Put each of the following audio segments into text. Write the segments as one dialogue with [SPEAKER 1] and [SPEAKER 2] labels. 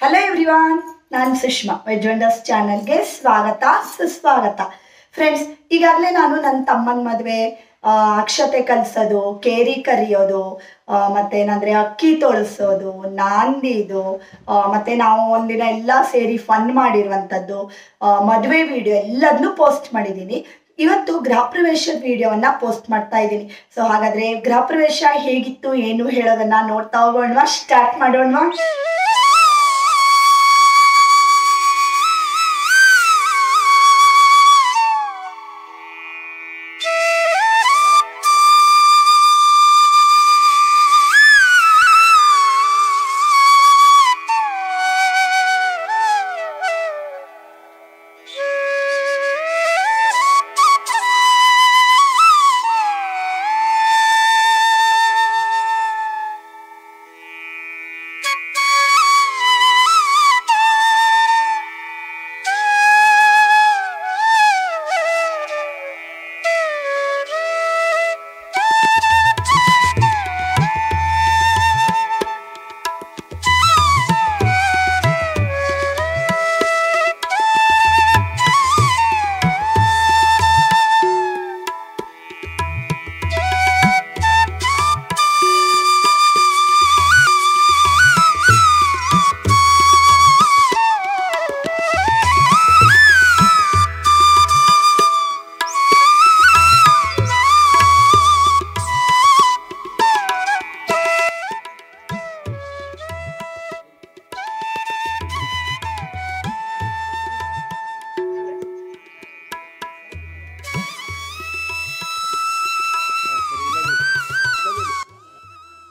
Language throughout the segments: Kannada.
[SPEAKER 1] ಹಲೋ ಎವ್ರಿವಾನ್, ನಾನು ಸುಷ್ಮಾ. ವೆಜ್ ವಂಡರ್ಸ್ ಚಾನಲ್ಗೆ ಸ್ವಾಗತ ಸುಸ್ವಾಗತ. ಫ್ರೆಂಡ್ಸ್, ಈಗಾಗಲೇ ನಾನು ನನ್ನ ತಮ್ಮನ ಮದುವೆ, ಅಕ್ಷತೆ ಕಲಿಸೋದು, ಕೇರಿ ಕರಿಯೋದು, ಮತ್ತೇನಂದರೆ ಅಕ್ಕಿ ತೊಳಸೋದು, ನಾಂದಿದು, ಮತ್ತು ನಾವು ಒಂದಿನ ಎಲ್ಲ ಸೇರಿ ಫನ್ ಮಾಡಿರುವಂಥದ್ದು, ಮದುವೆ ವಿಡಿಯೋ ಎಲ್ಲದನ್ನೂ ಪೋಸ್ಟ್ ಮಾಡಿದ್ದೀನಿ. ಇವತ್ತು ಗೃಹ ಪ್ರವೇಶದ ವಿಡಿಯೋವನ್ನು ಪೋಸ್ಟ್ ಮಾಡ್ತಾ ಇದ್ದೀನಿ. ಸೊ ಹಾಗಾದರೆ ಗೃಹ ಪ್ರವೇಶ ಹೇಗಿತ್ತು ಏನು ಹೇಳೋದನ್ನು ನೋಡ್ತಾ ಹೋಗೋಣವಾ? ಸ್ಟಾರ್ಟ್ ಮಾಡೋಣವಾ?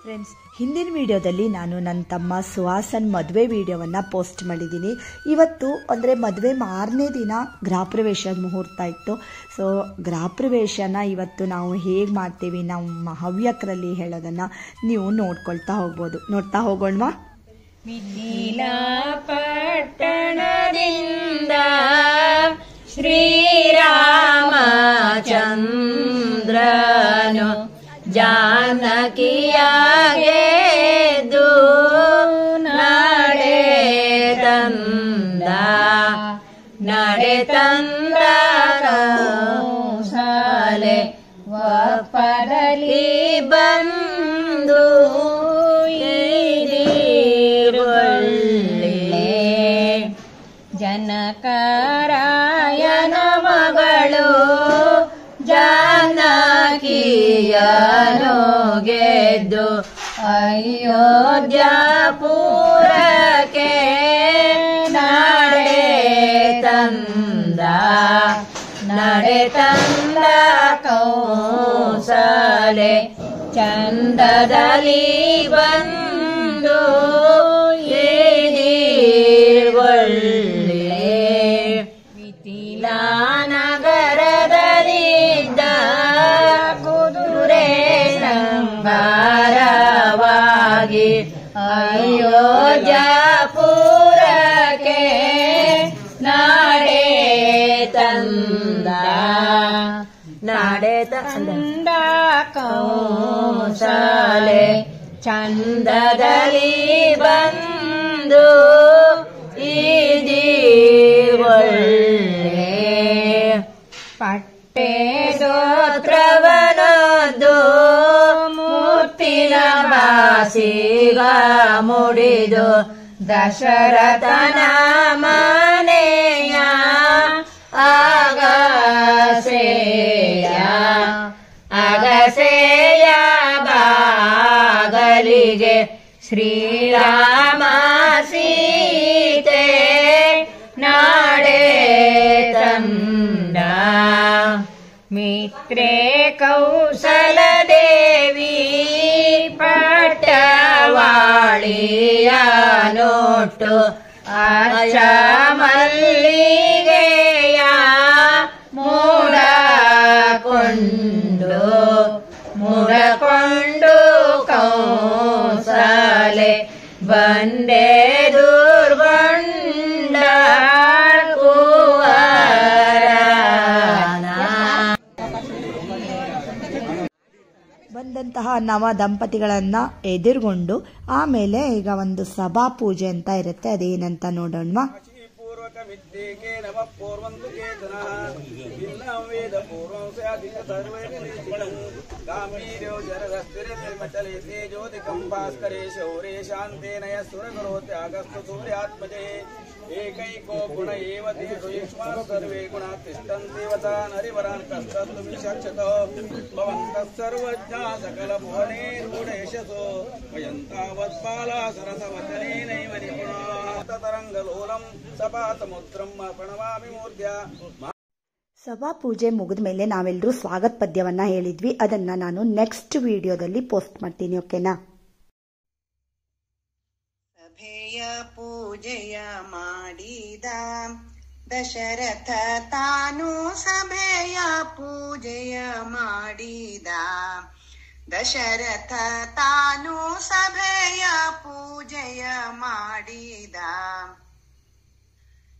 [SPEAKER 1] ಫ್ರೆಂಡ್ಸ್, ಹಿಂದಿನ ವಿಡಿಯೋದಲ್ಲಿ ನಾನು ನನ್ನ ತಮ್ಮ ಸುಹಾಸನ್ ಮದುವೆ ವಿಡಿಯೋವನ್ನು ಪೋಸ್ಟ್ ಮಾಡಿದ್ದೀನಿ. ಇವತ್ತು ಅಂದರೆ ಮದುವೆ ಮಾರನೇ ದಿನ ಗೃಹ ಪ್ರವೇಶದ ಮುಹೂರ್ತ ಇತ್ತು. ಸೊ ಗೃಹ ಪ್ರವೇಶನ ಇವತ್ತು ನಾವು ಹೇಗೆ ಮಾಡ್ತೀವಿ ನಮ್ಮ ಹವ್ಯಕರಲ್ಲಿ ಹೇಳೋದನ್ನು ನೀವು ನೋಡ್ತಾ ಹೋಗೋಣವಾ?
[SPEAKER 2] ಮಿಥಿಲಾ ಪಟ್ಟಣದಿಂದ ಶ್ರೀರಾಮಚಂದ್ರನು ಜಾನಕಿಯಾಗೆದ್ದು ನಡೆತಂದ ಕೌಸಲೆ ಒಪ್ಪರಲಿ ಬಂದು ಜನಕರಾಯನ ಮಗಳು ಜಾನಕಿಯನು ಗೆದ್ದು ಅಯೋಧ್ಯಾಪುರಕ್ಕೆ ನಡೆತಂದ ಕೌಸಲೆ ಚಂದದಲ್ಲಿ ಬಂದು ಮಿಥಿಲಾ ನಗರದಲ್ಲಿದ್ದ ಕುದುರೆ ಶೃಂಗಾರವಾಗಿ ಅಯೋಧ್ಯಾಪುರಕ್ಕೆ ನಡೆತಂದ ಕೌಸಲೆ ಚಂದದಲ್ಲಿ ಬಂದು ಪಟ್ಟೆದೋತ್ರವನದ್ದು ಮೂರ್ತಿನ ಬಾಸಿಗ ಮುಡಿದು ದಶರಥನ ಮನೆಯ ಅಗಸೆಯ ಬಾಗಲಿಗೆ ಶ್ರೀರಾಮ ಸೀತೆ ತಂದ ಮಿತ್ರೇ ಕೌಸಲ ದೇವಿ ಪಟ್ಟವಾಳಿಯ ನೋಟು ಆಚ ಮಲ್ಲಿಗೆಯ ಮೂಡಕೊಂಡು ಕೌಸಲೆ ಬಂದೆ ದುರ್ಗೊಂಡ
[SPEAKER 1] ಬಂದ ಬಂದಂತಹ ನವ ದಂಪತಿಗಳನ್ನ ಎದುರುಗೊಂಡು ಆಮೇಲೆ ಈಗ ಒಂದು ಸಭಾ ಪೂಜೆ ಅಂತ ಇರುತ್ತೆ, ಅದೇನಂತ ನೋಡೋಣ.
[SPEAKER 3] ಏಕೈಕೋ ಗುಣ ಏವ ತೇಷು ಸರ್ವೇ ಗುಣ ತಿಷ್ಟಂತಿ ವತಾನ್ ಹರಿವರಾನ್ ಕಸ್ತಸ್ತು ವಿಶಕ್ಷತೋ ಭವಂತಃ ಸರ್ವಜ್ಞಾ ಸಕಲ ಭುವನೇ ರೂಢೇಶಸೋ ವಯಂತಾವತ್ಪಾಲ ಸರಸವಚನೇನೈವ ನಿಪುಣಾತ ತರಂಗಲೋಲಂ ಸಪಾತಮುದ್ರಂ ಪ್ರಣಮಾಮಿ ಮೂರ್ಧ್ಯ.
[SPEAKER 1] ಸಭಾ ಪೂಜೆ ಮುಗಿದ ಮೇಲೆ ನಾವೆಲ್ಲರೂ ಸ್ವಾಗತ ಪದ್ಯವನ್ನ ಹೇಳಿದ್ವಿ, ಅದನ್ನ ನಾನು ನೆಕ್ಸ್ಟ್ ವಿಡಿಯೋದಲ್ಲಿ ಪೋಸ್ಟ್ ಮಾಡ್ತೀನಿ, ಓಕೆನಾ?
[SPEAKER 4] ಸಭೆಯ ಪೂಜೆಯ ಮಾಡಿದ ದಶರಥ ತಾನು ಸಭೆಯ ಪೂಜೆಯ ಮಾಡಿದ ದಶರಥ ತಾನು ಸಭೆಯ ಪೂಜೆಯ ಮಾಡಿದ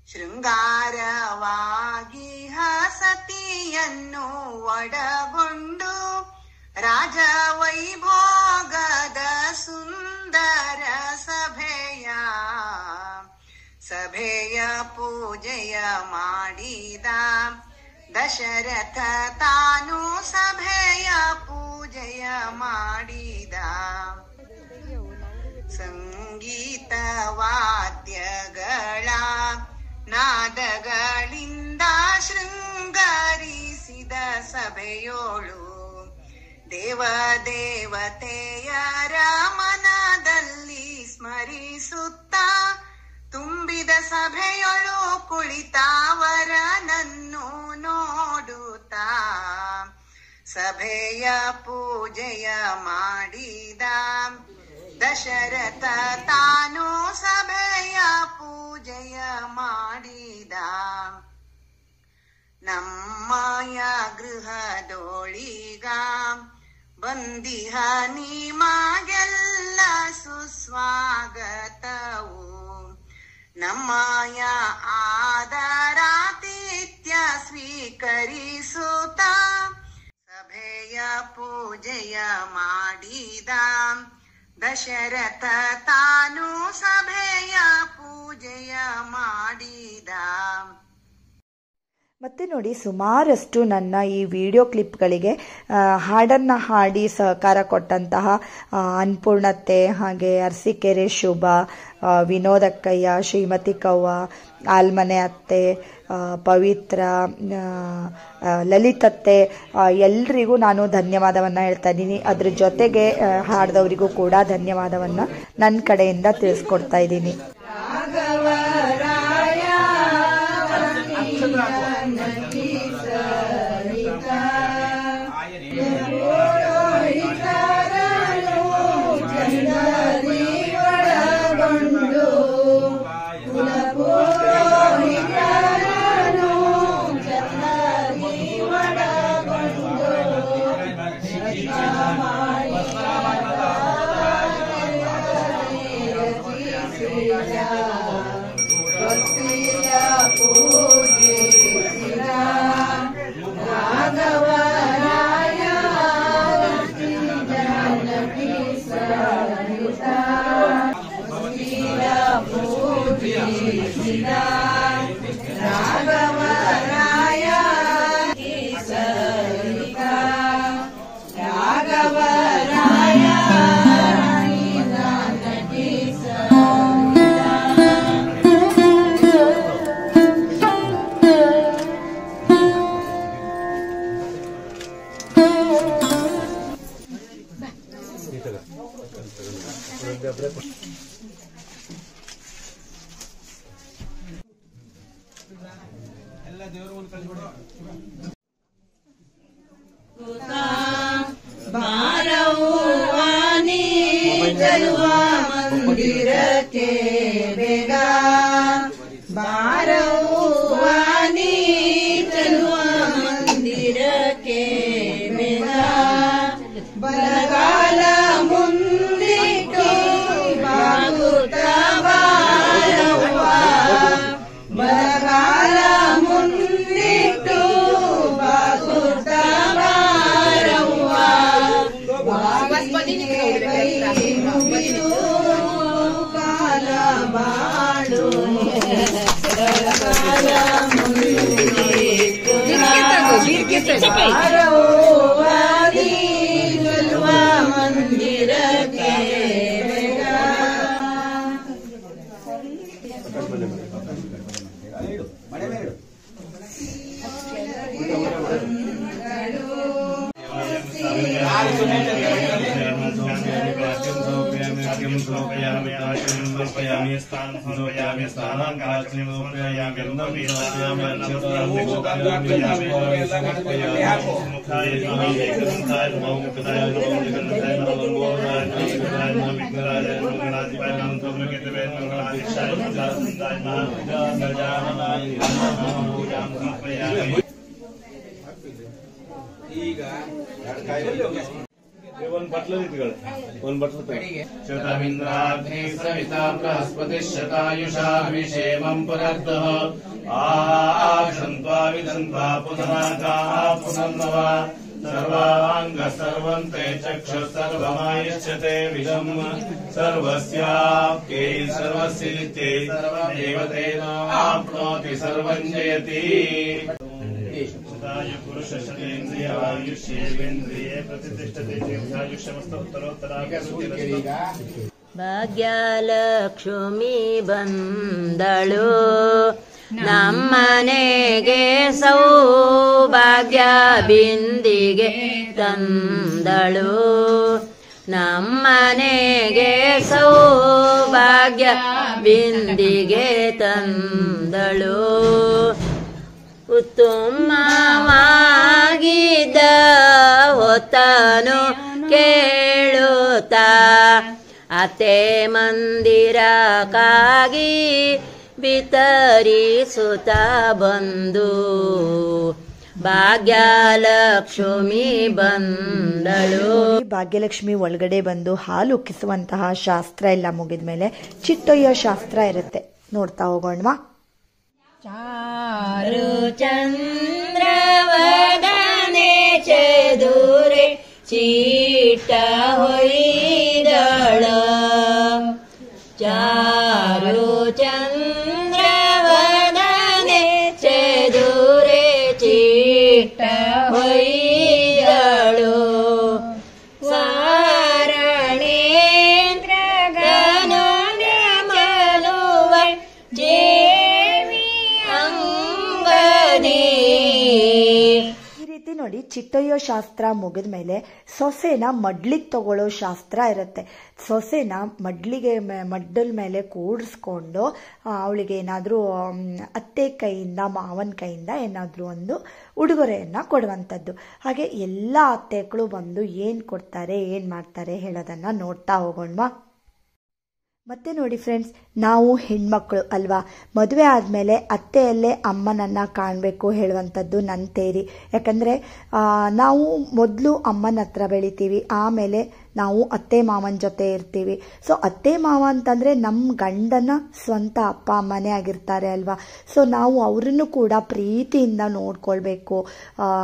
[SPEAKER 4] ಶೃಂಗಾರವಾಗಿ ಸತಿಯನ್ನು ಒಡಗೊಂಡು ರಾಜವೈಭೋಗದ ಸುಂದರ ಸಭೆಯ ಪೂಜೆಯ ಮಾಡಿದ ದಶರಥ ತಾನು ಸಭೆಯ ಪೂಜೆಯ ಮಾಡಿದ ಸಂಗೀತ ವಾದ್ಯಗಳ ನಾದಗಳಿಂದ ಶೃಂಗರಿಸಿದ ಸಭೆಯೋಳು ದೇವದೇವತೆಯರ ಮನದಲ್ಲಿ ಸ್ಮರಿಸುತ್ತಾ ತುಂಬಿದ ಸಭೆಯೊಳು ಕುಳಿತಾವರನನ್ನು ನೋಡುತ್ತಾ ಸಭೆಯ ಪೂಜೆಯ ಮಾಡಿದ ದಶರಥ ತಾನು ಸಭೆಯ ಪೂಜೆಯ ಮಾಡಿದ. ನಮ್ಮಯ ಗೃಹದೊಳಿಗ ಬಂದಿಹ ನಿಮಗೆಲ್ಲ ಸುಸ್ವಾಗತವು ನಮ್ಮಯ ಆದರಾತಿಥ್ಯ ಸ್ವೀಕರಿಸುತ್ತ ಸಭೆಯ ಪೂಜೆಯ ಮಾಡಿದ ದಶರಥ ತಾನು ಸಭೆಯ ಪೂಜೆಯ ಮಾಡಿದ.
[SPEAKER 1] ಮತ್ತೆ ನೋಡಿ, ಸುಮಾರಷ್ಟು ನನ್ನ ಈ ವಿಡಿಯೋ ಕ್ಲಿಪ್ಗಳಿಗೆ ಹಾಡನ್ನು ಹಾಡಿ ಸಹಕಾರ ಕೊಟ್ಟಂತಹ ಅನ್ನಪೂರ್ಣತೆ, ಹಾಗೆ ಅರಸೀಕೆರೆ ಶುಭ, ವಿನೋದಕ್ಕಯ್ಯ, ಶ್ರೀಮತಿ ಕವ್ವ, ಆಲ್ಮನೆ ಅತ್ತೆ, ಪವಿತ್ರ, ಲಲಿತತ್ತೆ, ಎಲ್ರಿಗೂ ನಾನು ಧನ್ಯವಾದವನ್ನು ಹೇಳ್ತಾ ಇದ್ದೀನಿ. ಅದ್ರ ಜೊತೆಗೆ ಹಾಡಿದವರಿಗೂ ಕೂಡ ಧನ್ಯವಾದವನ್ನು ನನ್ನ ಕಡೆಯಿಂದ ತಿಳಿಸ್ಕೊಡ್ತಾ ಇದ್ದೀನಿ.
[SPEAKER 3] ಎಲ್ಲ ದೇವರು ಒಂದು ಕಳಿಸ್ಬಿಡು.
[SPEAKER 4] ಬಾರವ್ವಾನಿ ಚಲುವ ಮಂದಿರಕ್ಕೆ ಬೇಗ ಬಾರವ್ವಾನಿ ಚಲುವ ಮಂದಿರಕ್ಕೆ ಬೇಗ ಬಲಗಾಲ ಮುಂದಿಟ್ಟು ಬಾಗುತ್ತ ಬಾರವ್ವ ಬಲಗಾಲ ಮುಂದಿಟ್ಟು ಮಂದಿರಕ್ಕೆ
[SPEAKER 3] ಈಗ
[SPEAKER 5] ಒಂದು ಬಟ್ಲು ಶತಮಿಂದ್ರಾಗ್ನಿ ಸವಿತಾ ಬೃಹಸ್ಪತಿ ಶತಾಯುಷಾಭಿಷೇಮಂ ಪುನರ್ದಃ ಆಶಂತ್ವಾ ವಿದಂತ್ವಾ ಪುನರಾಗಾಃ ಪುನರ್ನವ ಸರ್ವಾಂಗ ಸರ್ವಂತೆ ಚಕ್ಷು ಸರ್ವಮಾಯುಷ್ಯತೆ ವಿದಂ ಸರ್ವಸ್ಯಾಪ್ಯೈ ಸರ್ವಸ್ಯ ನಿತ್ಯೈ ಸರ್ವದೇವತೇನ ಆಪ್ನೋತಿ ಸರ್ವಂ ಜಯತಿ ಪುರುಷ ಶತೇಂದ್ರಿಯೇಂದ್ರಿಯೇ ಪ್ರತಿಷ್ಠತೆ
[SPEAKER 2] ಭಾಗ್ಯಲಕ್ಷ್ಮಿ ಬಂದಳು ನಮ್ಮನೆಗೆ ಸೌಭಾಗ್ಯ ಬಿಂದಿಗೆ ತಂದಳು ನಮ್ಮನೆಗೆ ಸೌಭಾಗ್ಯ ಬಿಂದಿಗೆ ತಂದಳು ಉತ್ತಮವಾಗಿದ್ದ ಹೊತ್ತನು ಕೇಳುತ್ತಾ ಅತ್ತೆ ಮಂದಿರಕ್ಕಾಗಿ ವಿತರಿಸುತ್ತ ಬಂದು ಭಾಗ್ಯಲಕ್ಷ್ಮಿ ಬಂದಳು.
[SPEAKER 1] ಭಾಗ್ಯಲಕ್ಷ್ಮಿ ಒಳಗಡೆ ಬಂದು ಹಾಲು ಉಕ್ಕಿಸುವಂತಹ ಶಾಸ್ತ್ರ ಎಲ್ಲ ಮುಗಿದ್ಮೇಲೆ ಚಿಟ್ಟೊಯ್ಯೋ ಶಾಸ್ತ್ರ ಇರುತ್ತೆ, ನೋಡ್ತಾ ಹೋಗೋಣವಾ.
[SPEAKER 2] ಚಾರು ಚಂದ್ರವದನೆ ಚೆದುರೆ ಚೀಟ ಹೊಯ್ದಳ ಚಾರು ಚಂದ್ರವದನೆ ಚೆದುರೆ ಚೀಟ ಹೊಯ್ದಳು ಸಾರಣೇಂದ್ರ ಗನುನ ಮಲುವ
[SPEAKER 1] ಈ ರೀತಿ ನೋಡಿ, ಚಿಟ್ಟೊಯ್ಯೋ ಶಾಸ್ತ್ರ ಮುಗಿದ ಮೇಲೆ ಸೊಸೆನ ಮಡ್ಲಿಗೆ ತಗೊಳ್ಳೋ ಶಾಸ್ತ್ರ ಇರುತ್ತೆ. ಸೊಸೆನ ಮಡ್ಡಲ ಮೇಲೆ ಕೂಡಿಸ್ಕೊಂಡು ಅವಳಿಗೆ ಏನಾದರೂ ಅತ್ತೆ ಕೈಯಿಂದ ಮಾವನ ಕೈಯಿಂದ ಏನಾದರೂ ಒಂದು ಉಡುಗೊರೆಯನ್ನು ಕೊಡುವಂಥದ್ದು. ಹಾಗೆ ಎಲ್ಲ ಅತ್ತೆಗಳು ಬಂದು ಏನು ಕೊಡ್ತಾರೆ ಏನು ಮಾಡ್ತಾರೆ ಹೇಳೋದನ್ನು ನೋಡ್ತಾ ಹೋಗೋಣವಾ. ಮತ್ತೆ ನೋಡಿ ಫ್ರೆಂಡ್ಸ್, ನಾವು ಹೆಣ್ಮಕ್ಳು ಅಲ್ವಾ, ಮದುವೆ ಆದಮೇಲೆ ಅತ್ತೆಯಲ್ಲೇ ಅಮ್ಮನನ್ನು ಕಾಣಬೇಕು ಹೇಳುವಂಥದ್ದು ನನ್ನ ತೇರಿ. ಯಾಕಂದರೆ ನಾವು ಮೊದಲು ಅಮ್ಮನ ಹತ್ರ ಬೆಳಿತೀವಿ, ಆಮೇಲೆ ನಾವು ಅತ್ತೆ ಮಾವನ ಜೊತೆ ಇರ್ತೀವಿ. ಸೊ ಅತ್ತೆ ಮಾವ ಅಂತಂದರೆ ನಮ್ಮ ಗಂಡನ ಸ್ವಂತ ಅಪ್ಪ ಅಮ್ಮನೇ ಆಗಿರ್ತಾರೆ ಅಲ್ವಾ. ಸೊ ನಾವು ಅವರನ್ನು ಕೂಡ ಪ್ರೀತಿಯಿಂದ ನೋಡ್ಕೊಳ್ಬೇಕು.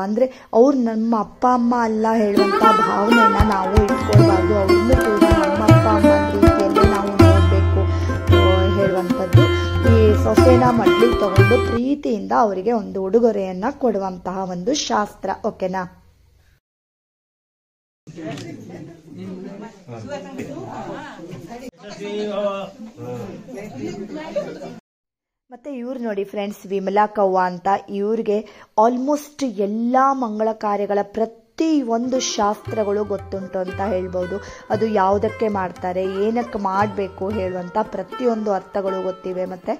[SPEAKER 1] ಅಂದರೆ ಅವ್ರು ನಮ್ಮ ಅಪ್ಪ ಅಮ್ಮ ಅಲ್ಲ ಹೇಳುವಂಥ ಭಾವನೆಯನ್ನು ನಾವು ಇಟ್ಕೊಳ್ಬಾರ್ದು. ಅವ್ರನ್ನೂ ಕೂಡ ನಮ್ಮ ಅಪ್ಪ ಅಮ್ಮ ರೀತಿಯಲ್ಲೇ ನಾವು ನೋಡಬೇಕು ಹೇಳುವಂಥದ್ದು. ಈ ಸೊಸೆನ ಮಡ್ಲಿಗೆ ತಗೊಂಡು ಪ್ರೀತಿಯಿಂದ ಅವರಿಗೆ ಒಂದು ಉಡುಗೊರೆಯನ್ನು ಕೊಡುವಂತಹ ಒಂದು ಶಾಸ್ತ್ರ. ಓಕೆನಾ? ಮತ್ತೆ ಇವ್ರು ನೋಡಿ ಫ್ರೆಂಡ್ಸ್, ವಿಮಲಾ ಕವ್ವ ಅಂತ. ಇವ್ರಿಗೆ ಆಲ್ಮೋಸ್ಟ್ ಎಲ್ಲ ಮಂಗಳ ಕಾರ್ಯಗಳ ಪ್ರತಿಯೊಂದು ಶಾಸ್ತ್ರಗಳು ಗೊತ್ತುಂಟು ಅಂತ ಹೇಳ್ಬೋದು. ಅದು ಯಾವುದಕ್ಕೆ ಮಾಡ್ತಾರೆ, ಏನಕ್ಕೆ ಮಾಡಬೇಕು ಹೇಳುವಂಥ ಪ್ರತಿಯೊಂದು ಅರ್ಥಗಳು ಗೊತ್ತಿವೆ. ಮತ್ತು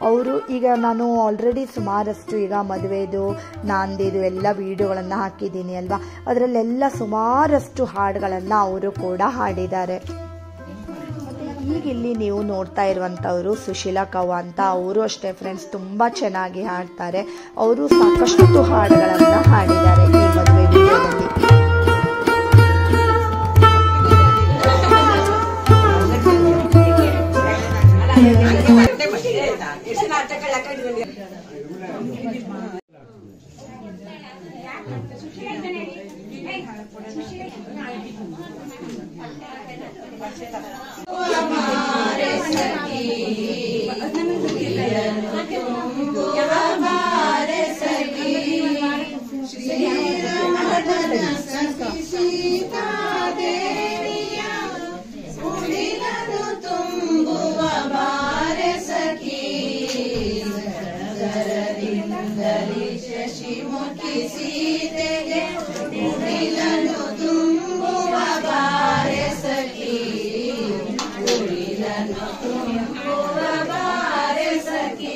[SPEAKER 1] ಅವರು ಈಗ ನಾನು ಆಲ್ರೆಡಿ ಸುಮಾರಷ್ಟು ಈಗ ಮದುವೆದು ನಾಂದಿದು ಎಲ್ಲ ವಿಡಿಯೋಗಳನ್ನು ಹಾಕಿದ್ದೀನಿ ಅಲ್ವಾ, ಅದರಲ್ಲೆಲ್ಲ ಸುಮಾರಷ್ಟು ಹಾಡುಗಳನ್ನು ಅವರು ಕೂಡ ಹಾಡಿದ್ದಾರೆ. ಈಗ ಇಲ್ಲಿ ನೀವು ನೋಡ್ತಾ ಇರುವಂಥವರು ಸುಶೀಲಾ ಕವ್ವ ಅಂತ. ಅವರು ಅಷ್ಟೇ ಫ್ರೆಂಡ್ಸ್, ತುಂಬ ಚೆನ್ನಾಗಿ ಹಾಡ್ತಾರೆ. ಅವರು ಸಾಕಷ್ಟು ಹಾಡುಗಳನ್ನು ಹಾಡಿದ್ದಾರೆ ಈ ಮದುವೆ ವಿಡಿಯೋದಲ್ಲಿ.
[SPEAKER 4] ತುಂಬುವ ಬಾರೆ ಸಖಿ ಶ್ರೀರಾಮನ ಸಖಿ ಸೀತಾದೇವಿಯ ಉಡಿಲನು ತುಂಬುವ ಬಾರೆ ಸಖಿ ಸರಗರದಿಂದಲಿ ಶಶಿಮುಖಿ ಸೀತೆಗೆ ಉಡಿಲನು ತುಂಬುವ ಬಾರೆ ಸಖಿ ಉಡಿಲನು ತುಂಬುವ ಬಾರೆ ಸಖಿ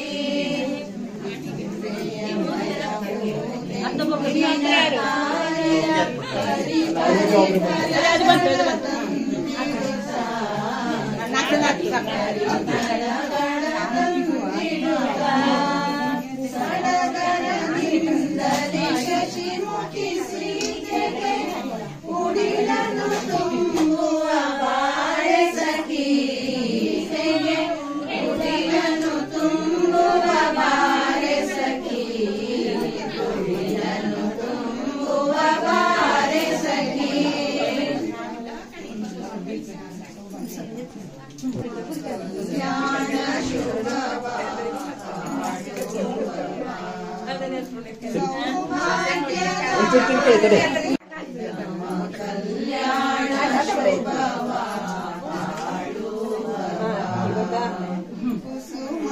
[SPEAKER 4] ಸಡಗರದಿಂದಲೇ ಶಶಿಮುಖಿ ಸೀತೆಗೆ ಉಡಿಲನು ತುಂಬುವ ಬಾರೆ ಸಖಿ ಉಡಿಲನು ತುಂಬುವ ಬಾರೆ ಸಖಿ ಉಡಿಲನು ತುಂಬುವ ಬಾರೆ ಸಖಿ ಜ್ಞಾನ ಶುಭವ ಕಲ್ಯಾಣ ಶುಭವ ಕುಸುಮ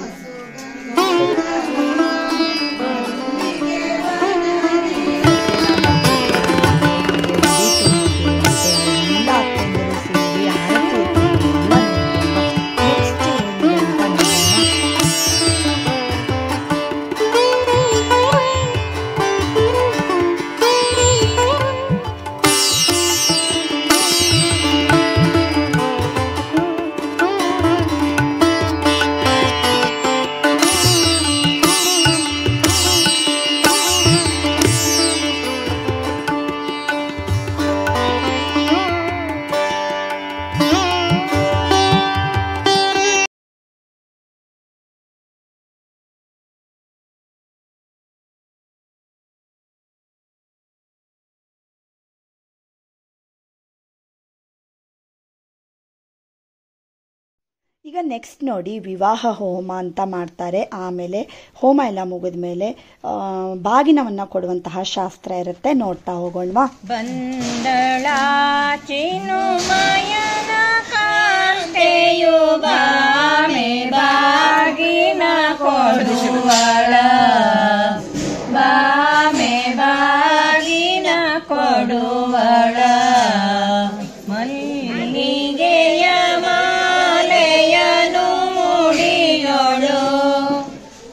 [SPEAKER 1] ಈಗ ನೆಕ್ಸ್ಟ್ ನೋಡಿ ವಿವಾಹ ಹೋಮ ಅಂತ ಮಾಡ್ತಾರೆ. ಆಮೇಲೆ ಹೋಮ ಎಲ್ಲ ಮುಗಿದ ಮೇಲೆ ಬಾಗಿನವನ್ನು ಕೊಡುವಂತಹ ಶಾಸ್ತ್ರ ಇರುತ್ತೆ, ನೋಡ್ತಾ ಹೋಗೋಣವಾ.
[SPEAKER 2] ಬಂದಳಾಚಿನು ಮಯನ ಕಾಂತೆಯು ಬಾಮೆ ಬಾಗಿನ ಕೊಡುವಳ ಬಾಮೆ ಬಾಗಿನ ಕೊಡುವಳ ಮಲ್ಲಿಗೆಯ ಮಾಲೆಯನು ಮುಡಿಯೊಳು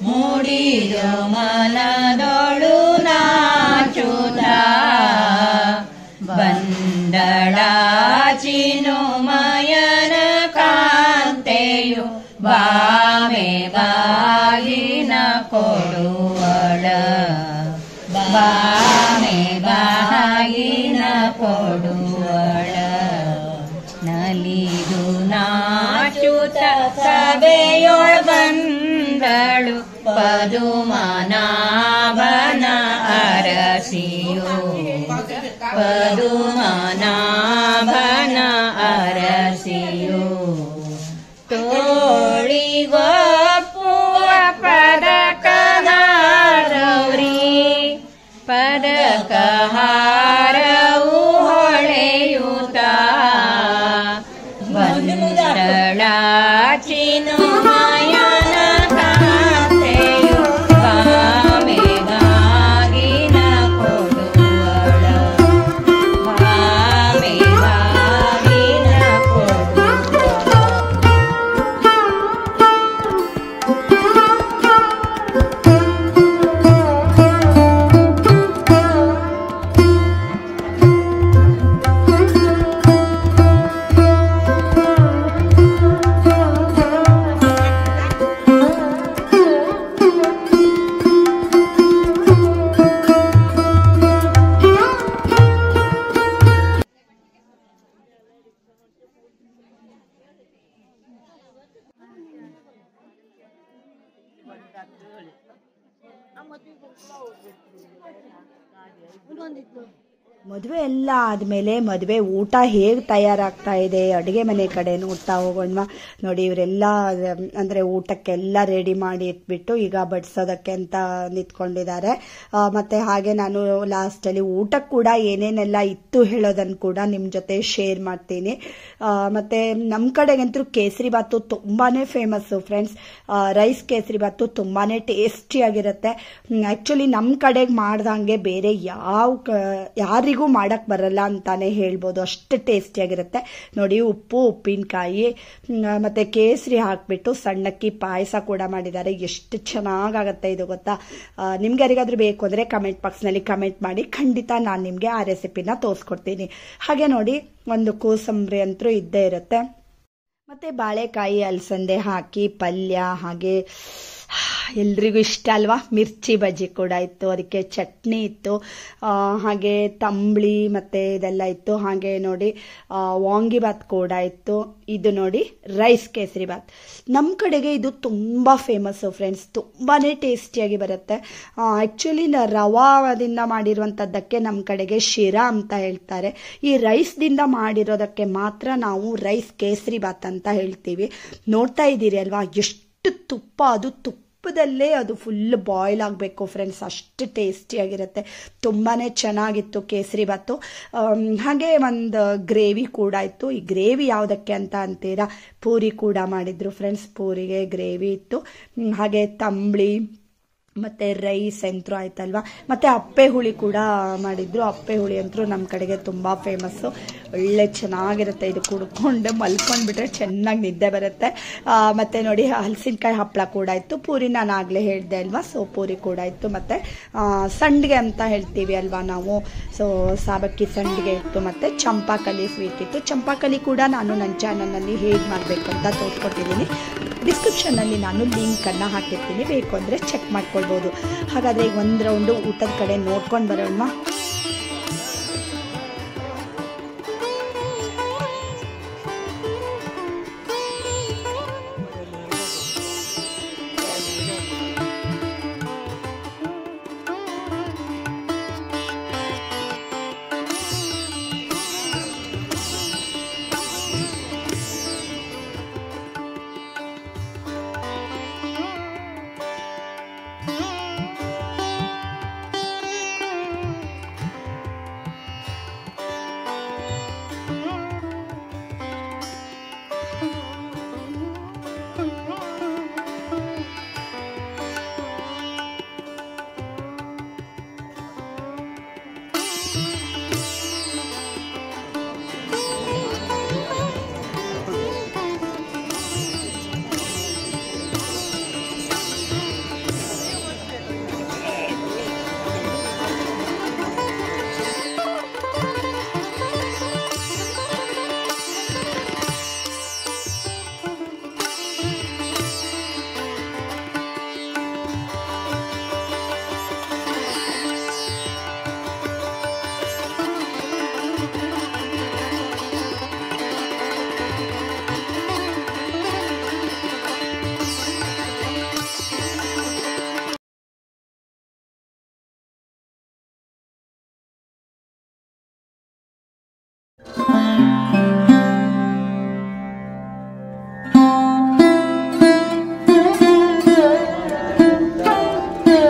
[SPEAKER 2] ಮುಡಿಯೋ ಮನದೊಳು ನಾಚುತ್ತ ಬಂದಳಾಚಿನು ಮಯನ ಕಾಂತೆಯು ಬಾಮೆ ಬಾಗಿನ ಕೊಡುವಳ ಬಾಮೆ ಬಾಗಿನ ಕೊಡುವಳ ನಲಿದು ನಾಚುತ ಸಭೆಯೊಳ ಬಂದಳು ಪದುಮನಾಭನ ಅರಸಿಯು ಪದುಮನಾಭನ ಅರಸಿಯು ತೋಳಿಗೊಪ್ಪುವ ಪದಕಹಾರೌರಿ ಪದಕಹಾರವು ಹೊಳೆಯುತ್ತ ಬಂದಳಾಚಿನು ಮಯನ ಕಾಂತೆಯು ಬಾಮೆ ಬಾಗಿನ ಕೊಡುವಳ ಬಾಮೆ ಬಾಗಿನ ಕೊಡುವಳ
[SPEAKER 1] ಮದುವೆ ಎಲ್ಲ ಆದಮೇಲೆ ಮದುವೆ ಊಟ ಹೇಗೆ ತಯಾರಾಗ್ತಾ ಇದೆ ಅಡುಗೆ ಮನೆ ಕಡೆ ನೋಡ್ತಾ ಹೋಗೋಣ. ನೋಡಿ ಇವರೆಲ್ಲ ಅಂದರೆ ಊಟಕ್ಕೆಲ್ಲ ರೆಡಿ ಮಾಡಿ ಇಟ್ಬಿಟ್ಟು ಈಗ ಬಡಿಸೋದಕ್ಕೆ ಅಂತ ನಿಂತ್ಕೊಂಡಿದ್ದಾರೆ. ಮತ್ತು ಹಾಗೆ ನಾನು ಲಾಸ್ಟಲ್ಲಿ ಊಟಕ್ಕೆ ಕೂಡ ಏನೇನೆಲ್ಲ ಇತ್ತು ಹೇಳೋದನ್ನು ಕೂಡ ನಿಮ್ಮ ಜೊತೆ ಶೇರ್ ಮಾಡ್ತೀನಿ. ಮತ್ತು ನಮ್ಮ ಕಡೆಗಂತೂ ಕೇಸರಿ ಬಾತು ತುಂಬಾ famous friends. Rice kesari bath ತುಂಬಾ ಟೇಸ್ಟಿಯಾಗಿರುತ್ತೆ. ಆ್ಯಕ್ಚುಲಿ ನಮ್ಮ ಕಡೆಗೆ ಮಾಡ್ದಂಗೆ ಬೇರೆ ಯಾರಿಗೂ ಮಾಡಕ್ ಬರಲ್ಲ ಅಂತಾನೆ ಹೇಳ್ಬೋದು, ಅಷ್ಟು ಟೇಸ್ಟಿಯಾಗಿರುತ್ತೆ. ನೋಡಿ ಉಪ್ಪು, ಉಪ್ಪಿನಕಾಯಿ ಮತ್ತೆ ಕೇಸರಿ ಹಾಕ್ಬಿಟ್ಟು ಸಣ್ಣಕ್ಕಿ ಪಾಯಸ ಕೂಡ ಮಾಡಿದ್ದಾರೆ. ಎಷ್ಟು ಚೆನ್ನಾಗಾಗತ್ತೆ ಇದು ಗೊತ್ತಾ. ನಿಮ್ಗೆ ಯಾರಿಗಾದ್ರೂ ಬೇಕು ಅಂದ್ರೆ ಕಮೆಂಟ್ ಬಾಕ್ಸ್ನಲ್ಲಿ ಕಮೆಂಟ್ ಮಾಡಿ, ಖಂಡಿತ ನಾನು ನಿಮ್ಗೆ ಆ ರೆಸಿಪಿನ ತೋರಿಸ್ಕೊಡ್ತೀನಿ. ಹಾಗೆ ನೋಡಿ ಒಂದು ಕೋಸಂಬರಿ ಅಂತೂ ಇದ್ದೇ ಇರುತ್ತೆ. ಮತ್ತೆ ಬಾಳೆಕಾಯಿ ಅಲಸಂದೆ ಹಾಕಿ ಪಲ್ಯ, ಹಾಗೆ ಎಲ್ರಿಗೂ ಇಷ್ಟ ಅಲ್ವಾ ಮಿರ್ಚಿ ಬಜ್ಜಿ ಕೂಡ ಇತ್ತು, ಅದಕ್ಕೆ ಚಟ್ನಿ ಇತ್ತು, ಹಾಗೆ ತಂಬಳಿ ಮತ್ತೆ ಇದೆಲ್ಲ ಇತ್ತು. ಹಾಗೆ ನೋಡಿ ವಾಂಗಿಬಾತ್ ಕೂಡ ಇತ್ತು. ಇದು ನೋಡಿ ರೈಸ್ ಕೇಸರಿ ಬಾತ್. ನಮ್ಮ ಕಡೆಗೆ ಇದು ತುಂಬ ಫೇಮಸ್ಸು ಫ್ರೆಂಡ್ಸ್, ತುಂಬಾ ಟೇಸ್ಟಿಯಾಗಿ ಬರುತ್ತೆ. ಆ್ಯಕ್ಚುಲಿ ರವಾದಿಂದ ಮಾಡಿರುವಂಥದ್ದಕ್ಕೆ ನಮ್ಮ ಕಡೆಗೆ ಶಿರಾ ಅಂತ ಹೇಳ್ತಾರೆ. ಈ ರೈಸ್ದಿಂದ ಮಾಡಿರೋದಕ್ಕೆ ಮಾತ್ರ ನಾವು ರೈಸ್ ಕೇಸರಿ ಬಾತ್ ಅಂತ ಹೇಳ್ತೀವಿ. ನೋಡ್ತಾ ಇದ್ದೀರಿ ಅಲ್ವಾ ಎಷ್ಟು ತುಪ್ಪ, ಅದು ತುಪ್ಪದಲ್ಲೇ ಅದು ಫುಲ್ ಬಾಯ್ಲ್ ಆಗಬೇಕು ಫ್ರೆಂಡ್ಸ್, ಅಷ್ಟು ಟೇಸ್ಟಿಯಾಗಿರುತ್ತೆ. ತುಂಬಾ ಚೆನ್ನಾಗಿತ್ತು ಕೇಸರಿ ಬಾತು. ಹಾಗೆ ಒಂದು ಗ್ರೇವಿ ಕೂಡ ಇತ್ತು. ಈ ಗ್ರೇವಿ ಯಾವುದಕ್ಕೆ ಅಂತ ಅಂತೀರಾ, ಪೂರಿ ಕೂಡ ಮಾಡಿದ್ರು ಫ್ರೆಂಡ್ಸ್, ಪೂರಿಗೆ ಗ್ರೇವಿ ಇತ್ತು. ಹಾಗೆ ತಂಬಳಿ ಮತ್ತು ರೈಸ್ ಅಂತೂ ಆಯ್ತಲ್ವಾ. ಮತ್ತು ಅಪ್ಪೆ ಹುಳಿ ಕೂಡ ಮಾಡಿದ್ರು. ಅಪ್ಪೆ ಹುಳಿ ಅಂತೂ ನಮ್ಮ ಕಡೆಗೆ ತುಂಬ ಫೇಮಸ್ಸು, ಒಳ್ಳೆ ಚೆನ್ನಾಗಿರುತ್ತೆ. ಇದು ಕುಡ್ಕೊಂಡು ಮಲ್ಕೊಂಡ್ಬಿಟ್ರೆ ಚೆನ್ನಾಗಿ ನಿದ್ದೆ ಬರುತ್ತೆ. ಮತ್ತು ನೋಡಿ ಹಲಸಿನಕಾಯಿ ಹಪ್ಪಳ ಕೂಡ ಇತ್ತು. ಪೂರಿ ನಾನು ಆಗಲೇ ಹೇಳಿದೆ ಅಲ್ವಾ, ಸೊ ಪೂರಿ ಕೂಡ ಇತ್ತು. ಮತ್ತು ಸಂಡಿಗೆ ಅಂತ ಹೇಳ್ತೀವಿ ಅಲ್ವಾ ನಾವು, ಸೊ ಸಾಬಕ್ಕಿ ಸಂಡಿಗೆ ಇತ್ತು. ಮತ್ತು ಚಂಪಾಕಲಿ ಸ್ವೀಟ್ ಇತ್ತು. ಚಂಪಾಕಲಿ ಕೂಡ ನಾನು ನನ್ನ ಚಾನಲ್ನಲ್ಲಿ ಹೇಗೆ ಮಾಡಬೇಕು ಅಂತ ತೋರಿಸ್ಕೊಟ್ಟಿದ್ದೀನಿ. ಡಿಸ್ಕ್ರಿಪ್ಷನ್ನಲ್ಲಿ ನಾನು ಲಿಂಕನ್ನು ಹಾಕಿರ್ತೀನಿ, ಬೇಕು ಅಂದರೆ ಚೆಕ್ ಮಾಡ್ಕೊಳ್ಬೋದು. ಹಾಗಾದರೆ ಈಗ ಒಂದು ರೌಂಡು ಊಟದ ಕಡೆ ನೋಡ್ಕೊಂಡು ಬರೋಣ.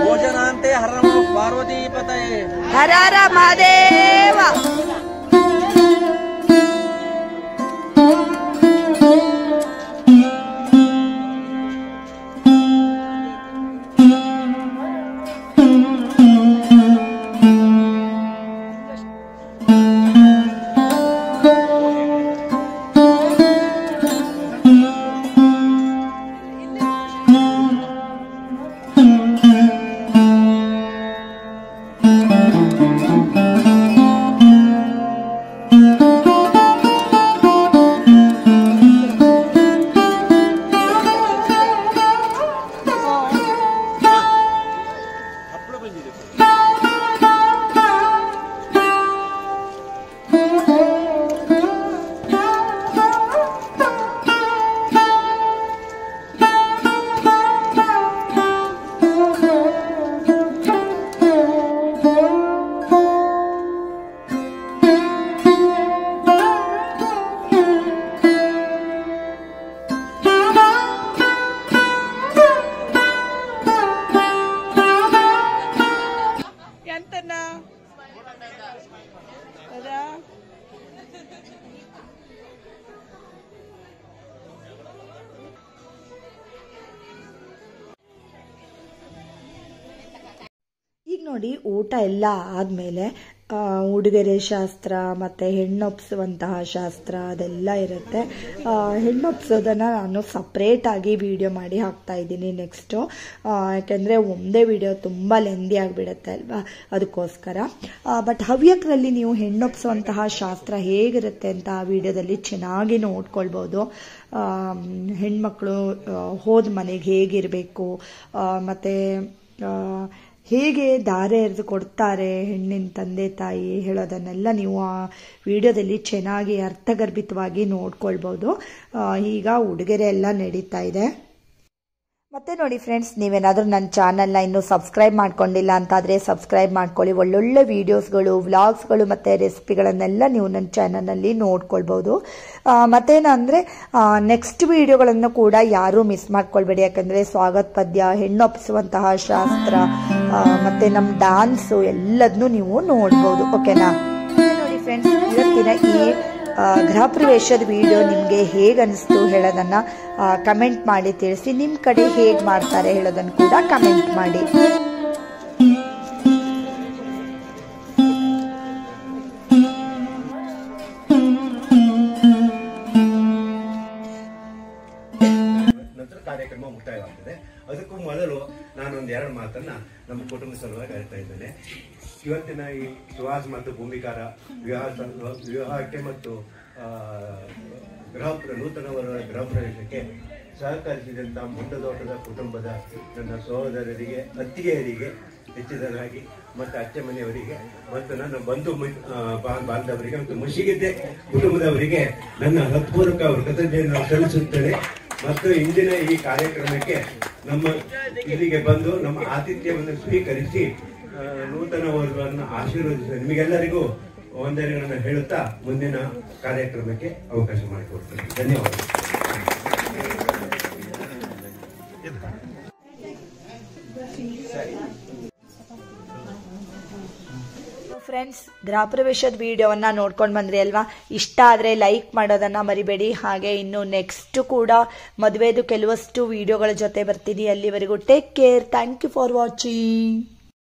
[SPEAKER 3] ಭೋಜನಾಂತೆ ಹರ ಪಾರ್ವತೀಪತಯೇ
[SPEAKER 1] ಹರ ಹರ ಮಹಾದೇವ. ನೋಡಿ, ಊಟ ಎಲ್ಲ ಆದಮೇಲೆ ಉಡುಗೊರೆ ಶಾಸ್ತ್ರ ಮತ್ತು ಹೆಣ್ಣೊಪ್ಸುವಂತಹ ಶಾಸ್ತ್ರ ಅದೆಲ್ಲ ಇರುತ್ತೆ. ಹೆಣ್ಣೊಪ್ಸೋದನ್ನು ನಾನು ಸಪ್ರೇಟಾಗಿ ವಿಡಿಯೋ ಮಾಡಿ ಹಾಕ್ತಾ ಇದ್ದೀನಿ ನೆಕ್ಸ್ಟು, ಯಾಕೆಂದರೆ ಒಂದೇ ವಿಡಿಯೋ ತುಂಬ ಲೆಂದಿ ಆಗಿಬಿಡುತ್ತೆ ಅಲ್ವಾ, ಅದಕ್ಕೋಸ್ಕರ. ಬಟ್ ಹವ್ಯಕರಲ್ಲಿ ನೀವು ಹೆಣ್ಣೊಪ್ಸುವಂತಹ ಶಾಸ್ತ್ರ ಹೇಗಿರುತ್ತೆ ಅಂತ ಆ ವಿಡಿಯೋದಲ್ಲಿ ಚೆನ್ನಾಗಿ ನೋಡ್ಕೊಳ್ಬೋದು. ಹೆಣ್ಮಕ್ಳು ಹೋದ ಮನೆಗೆ ಹೇಗಿರಬೇಕು, ಮತ್ತು ಹೇಗೆ ಧಾರೆ ಎರೆದು ಕೊಡ್ತಾರೆ ಹೆಣ್ಣಿನ ತಂದೆ ತಾಯಿ ಹೇಳೋದನ್ನೆಲ್ಲ ನೀವು ಆ ವಿಡಿಯೋದಲ್ಲಿ ಚೆನ್ನಾಗಿ ಅರ್ಥಗರ್ಭಿತವಾಗಿ ನೋಡ್ಕೊಳ್ಬೋದು. ಈಗ ಉಡುಗೊರೆ ಎಲ್ಲ ನಡೀತಾ ಇದೆ. ಮತ್ತೆ ನೋಡಿ ಫ್ರೆಂಡ್ಸ್, ನೀವೇನಾದರೂ ನನ್ನ ಚಾನಲ್ನ ಇನ್ನೂ ಸಬ್ಸ್ಕ್ರೈಬ್ ಮಾಡ್ಕೊಂಡಿಲ್ಲ ಅಂತಾದರೆ ಸಬ್ಸ್ಕ್ರೈಬ್ ಮಾಡ್ಕೊಳ್ಳಿ. ಒಳ್ಳೊಳ್ಳೆ ವೀಡಿಯೋಸ್ಗಳು, ವ್ಲಾಗ್ಸ್ಗಳು ಮತ್ತು ರೆಸಿಪಿಗಳನ್ನೆಲ್ಲ ನೀವು ನನ್ನ ಚಾನಲ್ನಲ್ಲಿ ನೋಡ್ಕೊಳ್ಬೋದು. ಮತ್ತೇನಂದರೆ ನೆಕ್ಸ್ಟ್ ವಿಡಿಯೋಗಳನ್ನು ಕೂಡ ಯಾರೂ ಮಿಸ್ ಮಾಡ್ಕೊಳ್ಬೇಡಿ, ಯಾಕಂದರೆ ಸ್ವಾಗತ ಪದ್ಯ, ಹೆಣ್ಣೊಪ್ಪಿಸುವಂತಹ ಶಾಸ್ತ್ರ ಮತ್ತು ನಮ್ಮ ಡ್ಯಾನ್ಸು ಎಲ್ಲದನ್ನೂ ನೀವು ನೋಡ್ಬೋದು. ಓಕೆನಾ? ನೋಡಿ ಫ್ರೆಂಡ್ಸ್, ಇವತ್ತಿನ ಈ ಗೃಹ ಪ್ರವೇಶದ ವಿಡಿಯೋ ನಿಮಗೆ ಹೇಗೆ ಅನಿಸ್ತು ಹೇಳೋದನ್ನು ಕಮೆಂಟ್ ಮಾಡಿ ತಿಳಿಸಿ. ನಿಮ್ಮ ಕಡೆ ಹೇಗೆ ಮಾಡ್ತಾರೆ ಹೇಳೋದನ್ನು ಕೂಡ ಕಮೆಂಟ್ ಮಾಡಿ.
[SPEAKER 6] ನಂತರ ಕಾರ್ಯಕ್ರಮ ಮುಕ್ತಾಯವಾಗ್ತದೆ. ಅದಕ್ಕೂ ಮೊದಲು ನಾನೊಂದು 2 ಮಾತನ್ನ ನಮ್ಮ ಕುಟುಂಬ ಸಲುವಾಗಿ ಹೇಳ್ತಾ ಇದ್ದೇನೆ. ಇವತ್ತಿನ ಈ ಸುಹಾಸ್ ಮತ್ತು ಭೂಮಿಕಾರ ವಿವಾಹಕ್ಕೆ ಮತ್ತು ನೂತನ ಗೃಹ ಪ್ರವೇಶಕ್ಕೆ ಸಹಕರಿಸಿದಂಥ ಮುಂಡದೋಟದ ಕುಟುಂಬದ ನನ್ನ ಸಹೋದರರಿಗೆ, ಅತ್ತಿಗೆಯರಿಗೆ ಹೆಚ್ಚಿನದಾಗಿ, ಮತ್ತು ಅತ್ತೆ ಮನೆಯವರಿಗೆ, ಮತ್ತು ನನ್ನ ಬಂಧು ಬಾಂಧವರಿಗೆ ಮತ್ತು ಮುಷಿಗೆದ್ದೆ ಕುಟುಂಬದವರಿಗೆ ನನ್ನ ಹೃತ್ಪೂರ್ವಕ ಕೃತಜ್ಞತೆಯನ್ನು ಸಲ್ಲಿಸುತ್ತೇನೆ. ಮತ್ತು ಇಂದಿನ ಈ ಕಾರ್ಯಕ್ರಮಕ್ಕೆ ನಮ್ಮ ಇಲ್ಲಿಗೆ ಬಂದು ನಮ್ಮ ಆತಿಥ್ಯವನ್ನು ಸ್ವೀಕರಿಸಿ ನೂತನ ವಧುವನ್ನು ಆಶೀರ್ವದಿಸಿ ನಿಮಗೆಲ್ಲರಿಗೂ ವಂದನೆಗಳನ್ನು ಹೇಳುತ್ತಾ ಮುಂದಿನ ಕಾರ್ಯಕ್ರಮಕ್ಕೆ ಅವಕಾಶ ಮಾಡಿಕೊಡ್ತೇನೆ. ಧನ್ಯವಾದ.
[SPEAKER 1] ಫ್ರೆಂಡ್ಸ್, ಗೃಹ ಪ್ರವೇಶದ ವಿಡಿಯೋವನ್ನು ನೋಡ್ಕೊಂಡು ಬಂದ್ರಿ ಅಲ್ವಾ? ಇಷ್ಟ ಆದರೆ ಲೈಕ್ ಮಾಡೋದನ್ನು ಮರಿಬೇಡಿ. ಹಾಗೆ ಇನ್ನು ನೆಕ್ಸ್ಟ್ ಕೂಡ ಮದುವೆದು ಕೆಲವಷ್ಟು ವಿಡಿಯೋಗಳ ಜೊತೆ ಬರ್ತೀನಿ. ಅಲ್ಲಿವರೆಗೂ take care. Thank you for watching.